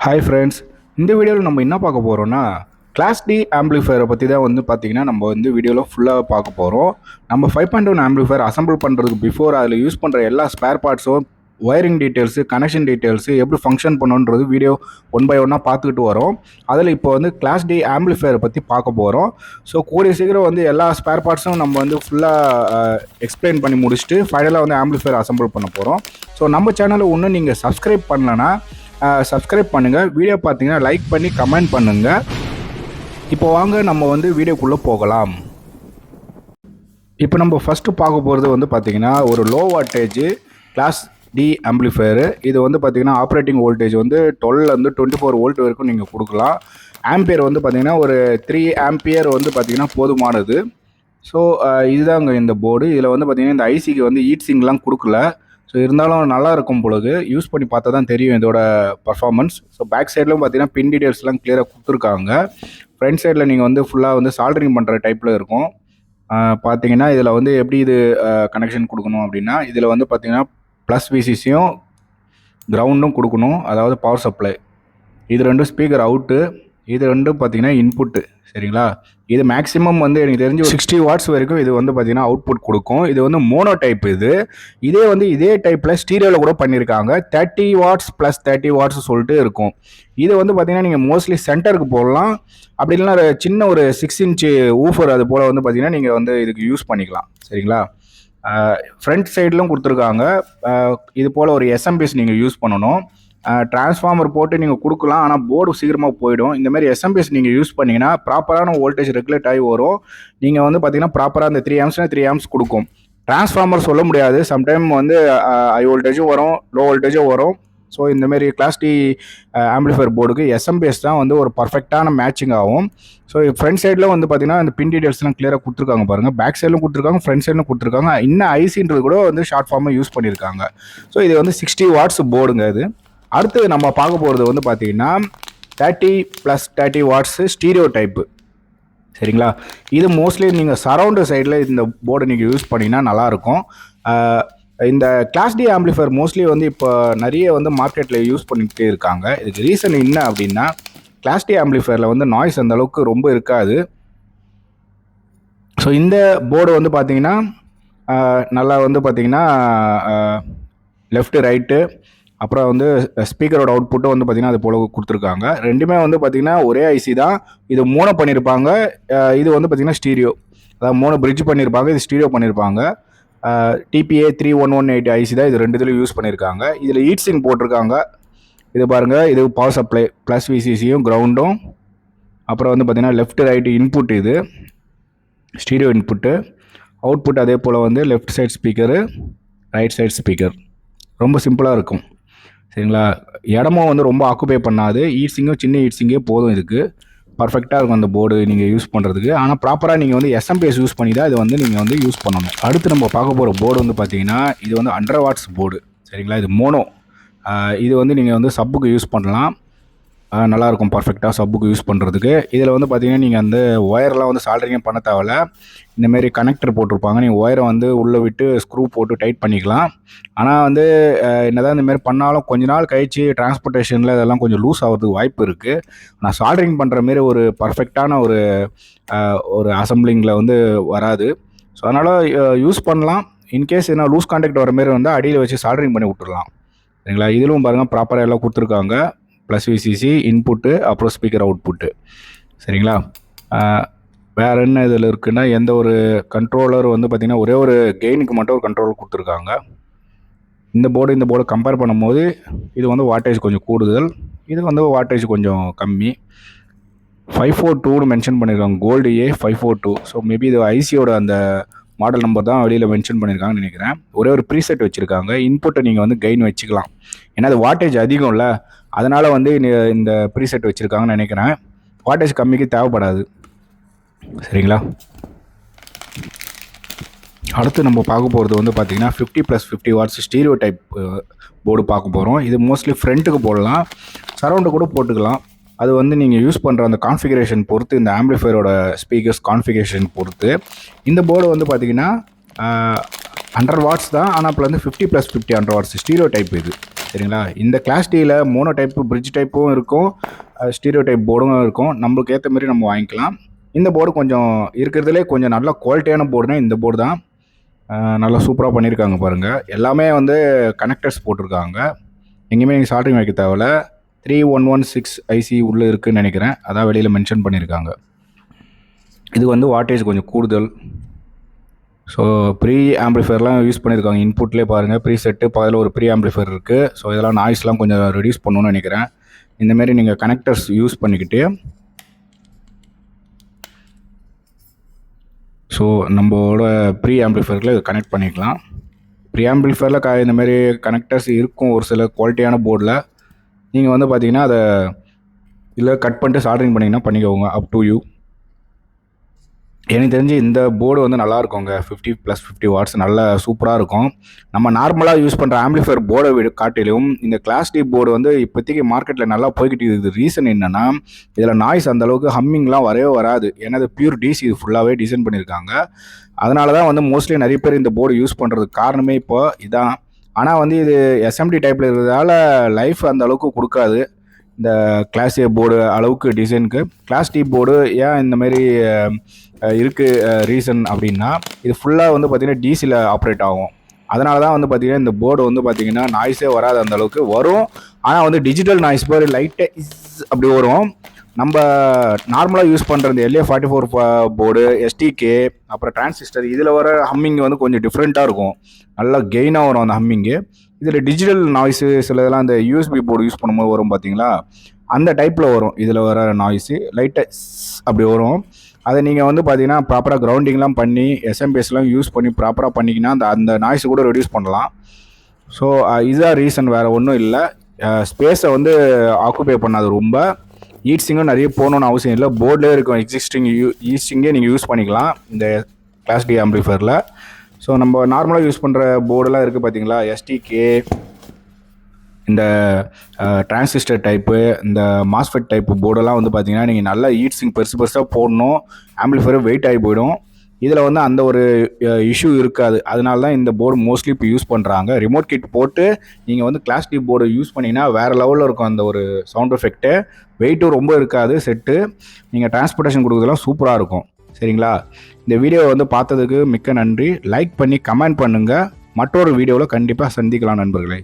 Hi friends, இந்த வீடியோவில் நம்ம என்ன பார்க்க போகிறோம்னா கிளாஸ் டி ஆம்பிளிஃபயரை பற்றி தான் பார்த்தீங்கன்னா நம்ம வீடியோவில் ஃபுல்லாக பார்க்க போகிறோம். நம்ம 5.1 ஆம்பிளிஃபயர் அசம்பிள் பண்ணுறதுக்கு பிஃபோர் அதில் யூஸ் பண்ணுற எல்லா ஸ்பேர் பார்ட்ஸும், ஒயரிங் டீட்டெயில்ஸு, கனெக்ஷன் டீட்டெயில்ஸு எப்படி ஃபங்க்ஷன் பண்ணுன்றது வீடியோ ஒன் பை ஒன்னாக பார்த்துக்கிட்டு வரோம். அதில் இப்போ கிளாஸ் டி ஆம்பிளிஃபயரை பற்றி பார்க்க போகிறோம். ஸோ கூடிய சீக்கிரம் எல்லா ஸ்பேர் பார்ட்ஸும் நம்ம ஃபுல்லாக எக்ஸ்பிளைன் பண்ணி முடிச்சுட்டு ஃபைனலாக ஆம்பிளிஃபயர் அசம்பிள் பண்ண போகிறோம். ஸோ நம்ம சேனலை இன்னும் நீங்கள் சப்ஸ்கிரைப் பண்ணலன்னா சப்ஸ்கிரைப் பண்ணுங்கள். வீடியோ பார்த்தீங்கன்னா லைக் பண்ணி கமெண்ட் பண்ணுங்கள். இப்போ வாங்க நம்ம வீடியோக்குள்ளே போகலாம். இப்போ நம்ம ஃபஸ்ட்டு பார்க்க போகிறது பார்த்தீங்கன்னா ஒரு low wattage class D amplifier. இது பார்த்தீங்கன்னா ஆப்ரேட்டிங் வோல்டேஜ் 12 24 வோல்ட் வரைக்கும் நீங்கள் கொடுக்கலாம். ஆம்பியர் பார்த்தீங்கன்னா ஒரு 3 ஆம்பியர் பார்த்தீங்கன்னா போதுமானது. ஸோ இதுதாங்க இந்த போர்டு. இதில் பார்த்தீங்கன்னா இந்த ஐசிக்கு ஹீட் சிங்லாம் கொடுக்கல. ஸோ இருந்தாலும் நல்லா இருக்கும் பொழுது யூஸ் பண்ணி பார்த்தா தான் தெரியும் இதோட பர்ஃபார்மன்ஸ். ஸோ பேக் சைட்லையும் பார்த்தீங்கன்னா பின் டீடைல்ஸ்லாம் கிளியராக கொடுத்துருக்காங்க. ஃப்ரண்ட் சைடில் நீங்கள் ஃபுல்லாக சால்டரிங் பண்ணுற டைப்பில் இருக்கும். பார்த்தீங்கன்னா இதில் எப்படி இது கனெக்ஷன் கொடுக்கணும் அப்படின்னா, இதில் பார்த்தீங்கன்னா ப்ளஸ் விசிசியும் கிரவுண்டும் கொடுக்கணும், அதாவது பவர் சப்ளை. இது ரெண்டும் ஸ்பீக்கர் அவுட்டு, இது ரெண்டும் பார்த்தீங்கன்னா இன்புட்டு. சரிங்களா? இது மேக்ஸிமம் எனக்கு தெரிஞ்சு 60 வாட்ஸ் வரைக்கும் இது பார்த்தீங்கன்னா அவுட்புட் கொடுக்கும். இது மோனோ டைப். இதே இதே டைப்பில் ஸ்டீரியோவில் கூட பண்ணியிருக்காங்க. 30 வாட்ஸ் ப்ளஸ் 30 வாட்ஸ் சொல்லிட்டு இருக்கும். இது பார்த்தீங்கன்னா நீங்கள் மோஸ்ட்லி சென்டருக்கு போடலாம். அப்படி இல்லைன்னா சின்ன ஒரு 6 இன்ச்சு ஊஃபர் அது போல் பார்த்தீங்கன்னா நீங்கள் இதுக்கு யூஸ் பண்ணிக்கலாம். சரிங்களா? ஃப்ரண்ட் சைட்லும் கொடுத்துருக்காங்க. இது போல் ஒரு எஸ்எம்பிஎஸ் நீங்கள் யூஸ் பண்ணணும். டிரான்ஸ்ஃபார்மர் போட்டு நீங்கள் கொடுக்கலாம், ஆனால் போர்டு சீக்கிரமாக போயிடும். இந்தமாதிரி எஸ்எம்பிஎஸ் நீங்கள் யூஸ் பண்ணிங்கன்னா ப்ராப்பரான வோல்டேஜ் ரெகுலேட் ஆகி வரும். நீங்கள் பார்த்தீங்கன்னா ப்ராப்பராக அந்த 3 ஆம்ஸ்னா 3 ஆம்ஸ் கொடுக்கும். டிரான்ஸ்ஃபார்மர் சொல்ல முடியாது, சம்டைம் ஹை வோல்டேஜும் வரும், லோ வோல்டேஜும் வரும். ஸோ இந்தமாரி கிளாஸ் டி ஆம்பிளிஃபயர் போர்டுக்கு எஸ்எம்பிஎஸ் தான் ஒரு பர்ஃபெக்டான மேட்சிங் ஆகும். ஸோ ஃப்ரண்ட் சைடில் பார்த்தீங்கன்னா அந்த பின் டீடைல்ஸ்லாம் கிளியராக கொடுத்துருக்காங்க பாருங்கள். பேக் சைடிலும் கொடுத்துருக்காங்க, ஃப்ரண்ட் சைடிலும் கொடுத்துருக்காங்க. இன்னும் ஐசின்றது கூட ஷார்ட் ஃபார்மாக யூஸ் பண்ணியிருக்காங்க. ஸோ இது 60 வாட்ஸ் போர்டுங்க. இது அடுத்து நம்ம பார்க்க போகிறது பார்த்தீங்கன்னா 30 + 30 வாட்ஸ் ஸ்டீரியோ டைப்பு. சரிங்களா? இது மோஸ்ட்லி நீங்கள் சரவுண்டு சைடில் இந்த போர்டை நீங்கள் யூஸ் பண்ணிங்கன்னா நல்லாயிருக்கும். இந்த கிளாஸ் டி ஆம்பிளிஃபயர் மோஸ்ட்லி இப்போ நிறைய மார்க்கெட்டில் யூஸ் பண்ணிகிட்டே இருக்காங்க. இதுக்கு ரீசன் என்ன அப்படின்னா, கிளாஸ் டி ஆம்பிளிஃபயரில் நாய்ஸ் அந்த அளவுக்கு ரொம்ப இருக்காது. ஸோ இந்த போர்டு பார்த்தீங்கன்னா நல்லா பார்த்தீங்கன்னா லெஃப்ட்டு ரைட்டு, அப்புறம் ஸ்பீக்கரோட அவுட்புட்டும் பார்த்தீங்கன்னா அது போல கொடுத்துருக்காங்க. ரெண்டுமே பார்த்தீங்கன்னா ஒரே ஐசி தான். இது மோனோ பண்ணியிருப்பாங்க, இது பார்த்தீங்கன்னா ஸ்டீரியோ, அதாவது மோனோ பிரிட்ஜ் பண்ணியிருப்பாங்க, இது ஸ்டீரியோ பண்ணியிருப்பாங்க. டிபிஏ 3118 ஐசி தான் இது ரெண்டுத்துலையும் யூஸ் பண்ணியிருக்காங்க. இதில் ஹீட் சிங் போட்டிருக்காங்க. இது பாருங்கள், இது பவர் சப்ளை ப்ளஸ் விசிசியும் கிரவுண்டும், அப்புறம் பார்த்தீங்கன்னா லெஃப்ட் ரைட்டு இன்புட், இது ஸ்டீரியோ இன்புட்டு. அவுட்புட் அதே போல் left side speaker, right side speaker. ரொம்ப சிம்பிளாக இருக்கும். சரிங்களா? இடமும் ரொம்ப ஆக்குபை பண்ணாது. ஹீட் சிங்கும் சின்ன ஹீட் சிங்கே போதும். இதுக்கு பர்ஃபெக்டாக இருக்கும் அந்த போர்டு நீங்கள் யூஸ் பண்ணுறதுக்கு. ஆனால் ப்ராப்பராக நீங்கள் எஸ்எம்பிஎஸ் யூஸ் பண்ணி தான் இது நீங்கள் யூஸ் பண்ணணும். அடுத்து நம்ம பார்க்க போகிற போர்டு பார்த்தீங்கன்னா இது 100 வாட்ஸ் போர்டு. சரிங்களா? இது மோனோ. இது நீங்கள் சப்புக்கு யூஸ் பண்ணலாம். நல்லாயிருக்கும் பர்ஃபெக்டாக சப்புக்கு யூஸ் பண்ணுறதுக்கு. இதில் பார்த்தீங்கன்னா நீங்கள் அந்த ஒயர்லாம் சால்டரிங்கே பண்ண தேவையில்ல. இந்தமாரி கனெக்டர் போட்டிருப்பாங்க. நீங்கள் ஒயரை உள்ளே விட்டு ஸ்க்ரூ போட்டு டைட் பண்ணிக்கலாம். ஆனால் என்னதான் இந்தமாரி பண்ணாலும் கொஞ்ச நாள் கழிச்சு டிரான்ஸ்போர்ட்டேஷனில் இதெல்லாம் கொஞ்சம் லூஸ் ஆகிறதுக்கு வாய்ப்பு இருக்குது. ஆனால் சால்டரிங் பண்ணுற மாரி ஒரு பர்ஃபெக்டான ஒரு அசம்பிளிங்கில் வராது. ஸோ அதனால் யூஸ் பண்ணலாம். இன்கேஸ் என்ன லூஸ் கான்டாக்ட் வர மாரி அடியில் வச்சு சால்டரிங் பண்ணி விட்டுடலாம். சரிங்களா? இதிலும் பாருங்கள் ப்ராப்பராக எல்லாம் கொடுத்துருக்காங்க. ப்ளஸ் விசிசி இன்புட்டு, அப்புறம் ஸ்பீக்கர் அவுட்புட்டு. சரிங்களா? வேறு என்ன இதில் இருக்குன்னா, எந்த ஒரு கண்ட்ரோலர் பார்த்திங்கன்னா ஒரே ஒரு கெயினுக்கு மட்டும் ஒரு கண்ட்ரோலர் கொடுத்துருக்காங்க. இந்த போர்டு கம்பேர் பண்ணும்போது இது வாட்டேஜ் கொஞ்சம் கூடுதல், இது வாட்டேஜ் கொஞ்சம் கம்மி. 542 மென்ஷன் பண்ணியிருக்காங்க, கோல்டு ஏ 542. ஸோ மேபி இது ஐசியோட அந்த மாடல் நம்பர் தான் வெளியில் மென்ஷன் பண்ணியிருக்காங்கன்னு நினைக்கிறேன். ஒரே ஒரு ப்ரீசெட் வச்சுருக்காங்க. இன்புட்டை நீங்கள் கெயின் வச்சுக்கலாம். ஏன்னா அது வாட்டேஜ் அதிகம் இல்லை, அதனால் இந்த ப்ரீசெட் வச்சுருக்காங்கன்னு நினைக்கிறேன். வாட்டேஜ் கம்மிக்கு தேவைப்படாது. சரிங்களா? அடுத்து நம்ம பார்க்க போகிறது பார்த்திங்கன்னா 50 + 50 வாட்ஸ் ஸ்டீரியோ டைப் போர்டு பார்க்க போகிறோம். இது மோஸ்ட்லி ஃப்ரண்ட்டுக்கு போடலாம், சரவுண்டு கூட போட்டுக்கலாம். அது நீங்கள் யூஸ் பண்ணுற அந்த கான்ஃபிகரேஷன் பொறுத்து, இந்த ஆம்பிளிஃபயரோட ஸ்பீக்கர்ஸ் கான்ஃபிகரேஷன் பொறுத்து. இந்த போர்டு பார்த்திங்கன்னா 100 வாட்ஸ் தான், ஆனால் இப்போ 50 + 50 100 வாட்ஸ் ஸ்டீரியோ டைப் இது. சரிங்களா. இந்த கிளாஸ் டியில் மோனோ டைப்பு பிரிட்ஜ் டைப்பும் இருக்கும், ஸ்டீரியோ டைப் போர்டும் இருக்கும். நம்மளுக்கு ஏற்ற மாதிரி நம்ம வாங்கிக்கலாம். இந்த போர்டு கொஞ்சம் இருக்கிறதுலே கொஞ்சம் நல்ல குவாலிட்டியான போர்டுனா இந்த போர்டு தான். நல்லா சூப்பராக பண்ணியிருக்காங்க பாருங்கள். எல்லாமே வந்து கனெக்டர்ஸ் போட்டிருக்காங்க. எங்கேயுமே நீங்கள் சால்ட்ரிங் வைக்க தேவையில்ல. 3116 ஐசி உள்ளே இருக்குதுன்னு நினைக்கிறேன். அதான் வெளியில் மென்ஷன் பண்ணியிருக்காங்க. இது வந்து வாட்டேஜ் கொஞ்சம் கூடுதல். ஸோ ப்ரீ ஆம்பிளிஃபையர்லாம் யூஸ் பண்ணியிருக்காங்க. இன்புட்லேயே பாருங்கள், ப்ரீ செட்டு பக்கத்தில் ஒரு ப்ரீ ஆம்பிளிஃபையர் இருக்குது. ஸோ இதெல்லாம் நாய்ஸ்லாம் கொஞ்சம் ரெடியூஸ் பண்ணணும்னு நினைக்கிறேன். இந்தமாரி நீங்கள் கனெக்டர்ஸ் யூஸ் பண்ணிக்கிட்டு ஸோ நம்மளோட ப்ரீ ஆம்பிளிஃபையரில் இதை கனெக்ட் பண்ணிக்கலாம். ப்ரீ ஆம்பிளிஃபையரில் இந்தமாரி கனெக்டர்ஸ் இருக்கும் ஒரு சில குவாலிட்டியான போர்டில். நீங்கள் வந்து பார்த்தீங்கன்னா அதை இல்லை கட் பண்ணிட்டு சால்டரிங் பண்ணிங்கன்னா பண்ணிக்கோங்க, அப் டு யூ. எனக்கு தெரிஞ்சு இந்த போர்டு வந்து நல்லா இருக்குங்க. 50+50 வாட்ஸ் நல்ல சூப்பராக இருக்கும். நம்ம நார்மலாக யூஸ் பண்ணுற ஆம்பிளிஃபையர் போர்டை காட்டிலும் இந்த கிளாஸ் டி போர்டு வந்து இப்போதைக்கு மார்க்கெட்டில் நல்லா போய்கிட்டு இருக்குது. ரீசன் என்னென்னா, இதில் நாய்ஸ் அந்தளவுக்கு ஹம்மிங்லாம் வரவே வராது. ஏன்னா அது பியூர் டிசி இது ஃபுல்லாகவே டிசைன் பண்ணியிருக்காங்க. அதனால தான் வந்து மோஸ்ட்லி நிறைய பேர் இந்த போர்டு யூஸ் பண்ணுறதுக்கு காரணமே இப்போ இதான். ஆனால் வந்து இது எஸ்எம்டி டைப்பில் இருக்கிறதால லைஃப் அந்த அளவுக்கு கொடுக்காது. இந்த கிளாஸ் ஏ போர்டு அளவுக்கு டிசைனுக்கு கிளாஸ் டி போர்டு ஏன் இந்தமாரி இருக்குது ரீசன் அப்படின்னா, இது ஃபுல்லாக வந்து பார்த்திங்கன்னா டிசியில் ஆப்ரேட் ஆகும். அதனால தான் வந்து பார்த்திங்கன்னா இந்த போர்டு வந்து பார்த்திங்கன்னா நாய்ஸே வராது, அந்த அளவுக்கு வரும். ஆனால் வந்து டிஜிட்டல் நாய்ஸ் பேர் லைட்டாக அப்படி வரும். நம்ம நார்மலாக யூஸ் பண்ணுற இந்த LA44 போர்டு, எஸ்டிகே, அப்புறம் டிரான்சிஸ்டர், இதில் வர ஹம்மிங் வந்து கொஞ்சம் டிஃப்ரெண்ட்டாக இருக்கும். நல்லா கெயினாக வரும் அந்த ஹம்மிங்கு. இதில் டிஜிட்டல் நாய்ஸு சில இதெல்லாம் இந்த யூஎஸ்பி போர்டு யூஸ் பண்ணும்போது வரும் பார்த்தீங்களா, அந்த டைப்பில் வரும். இதில் வர நாய்ஸு லைட்டாக அப்படி வரும். அதை நீங்கள் வந்து பார்த்தீங்கன்னா ப்ராப்பராக கிரவுண்டிங்லாம் பண்ணி எஸ்எம்பிஎஸ்லாம் யூஸ் பண்ணி ப்ராப்பராக பண்ணிங்கன்னா அந்த நாய்ஸை கூட ரெடியூஸ் பண்ணலாம். ஸோ இதுதான் ரீசன், வேறு ஒன்றும் இல்லை. ஸ்பேஸை வந்து ஆக்குபை பண்ணாது ரொம்ப. ஈட்ஸிங்கும் நிறைய போகணுன்னு அவசியம் இல்லை. போர்டிலே இருக்கும் எக்ஸிஸ்டிங் ஈஸ்டிங்கே நீங்கள் யூஸ் பண்ணிக்கலாம் இந்த கிளாஸ் டி ஆம்பிளிஃபையரில். ஸோ நம்ம நார்மலாக யூஸ் பண்ணுற போர்டெல்லாம் இருக்குது பார்த்தீங்களா, எஸ்டிகே, இந்த டிரான்சிஸ்டர் டைப்பு, இந்த மாஸ்ஃபெட் டைப்பு போர்டெல்லாம் வந்து பார்த்தீங்கன்னா நீங்கள் நல்லா ஈட்ஸிங் பெருசாக போடணும், ஆம்பிளிஃபையர் வெயிட் ஆகி போயிடும். இதில் வந்து அந்த ஒரு இஷ்யூ இருக்காது. அதனால தான் இந்த போர்டு மோஸ்ட்லி இப்போ யூஸ் பண்ணுறாங்க. ரிமோட் கிட் போட்டு நீங்கள் வந்து கிளாஸ் டி போர்டு யூஸ் பண்ணிங்கன்னா வேறு லெவலில் இருக்கும் அந்த ஒரு சவுண்ட் எஃபெக்ட்டு. வெயிட்டும் ரொம்ப இருக்காது செட்டு. நீங்கள் டிரான்ஸ்போர்ட்டேஷன் கொடுக்குறதுலாம் சூப்பராக இருக்கும். சரிங்களா. இந்த வீடியோவை வந்து பார்த்ததுக்கு மிக்க நன்றி. லைக் பண்ணி கமெண்ட் பண்ணுங்கள். மற்றொரு வீடியோவில் கண்டிப்பாக சந்திக்கலாம் நண்பர்களே.